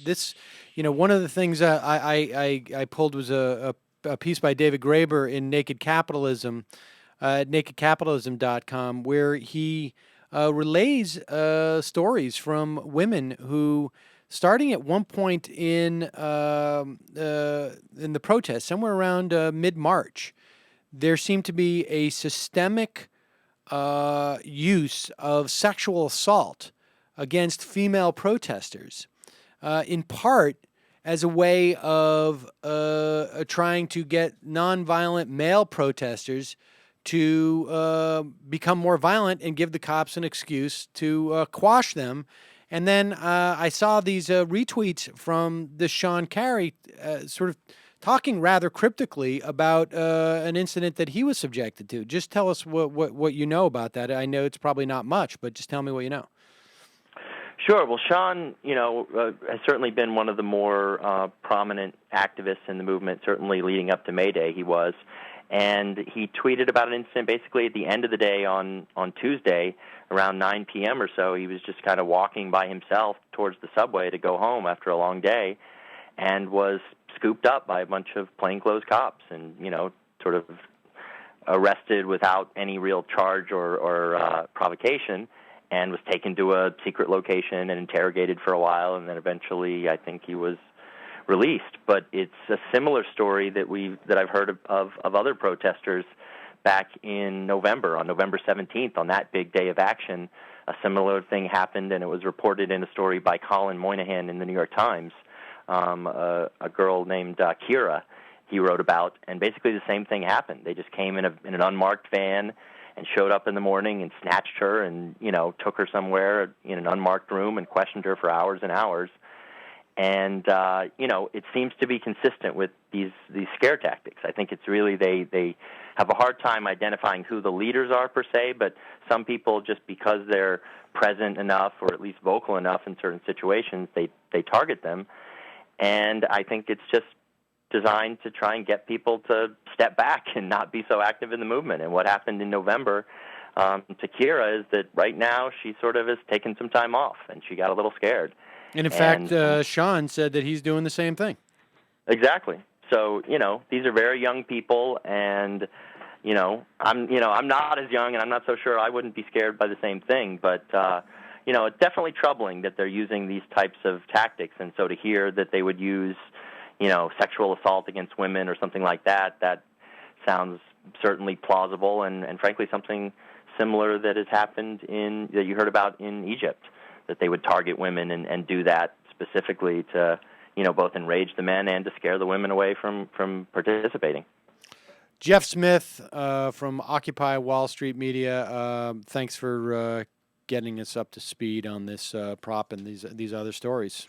this, one of the things I pulled was a piece by David Graeber in Naked Capitalism, nakedcapitalism.com, where he relays stories from women who, starting at one point in the protest, somewhere around mid-March, there seemed to be a systemic use of sexual assault against female protesters, in part as a way of trying to get nonviolent male protesters to become more violent and give the cops an excuse to quash them. And then I saw these retweets from this Sean Carey sort of talking rather cryptically about an incident that he was subjected to. Just tell us what you know about that. I know it's probably not much, but just tell me what you know. Sure. Well, Sean, has certainly been one of the more prominent activists in the movement, certainly leading up to May Day he was. And he tweeted about an incident basically at the end of the day on Tuesday around 9 p.m. or so. He was just kind of walking by himself towards the subway to go home after a long day and was scooped up by a bunch of plainclothes cops and, sort of arrested without any real charge or provocation, and was taken to a secret location and interrogated for a while, and then eventually I think he was released. But it's a similar story that I've heard of other protesters back in November, on November 17th, on that big day of action. A similar thing happened, and it was reported in a story by Colin Moynihan in the New York Times, a girl named Kira he wrote about, and basically the same thing happened. They just came in an unmarked van and showed up in the morning and snatched her and, took her somewhere in an unmarked room and questioned her for hours and hours. And, it seems to be consistent with these scare tactics. I think it's really they have a hard time identifying who the leaders are per se, but some people, just because they're present enough or at least vocal enough in certain situations, they target them. And I think it's just designed to try and get people to step back and not be so active in the movement. And what happened in November to Kira is that right now she sort of has taken some time off, and she got a little scared. And in fact, Sean said that he's doing the same thing. Exactly. So, these are very young people, and, I'm not as young, and I'm not so sure I wouldn't be scared by the same thing. But, it's definitely troubling that they're using these types of tactics. And so to hear that they would use, sexual assault against women or something like that, that sounds certainly plausible, and frankly something similar that has happened that you heard about in Egypt, that they would target women and do that specifically to, both enrage the men and to scare the women away from participating. Jeff Smith from Occupy Wall Street Media, thanks for getting us up to speed on this prop and these other stories.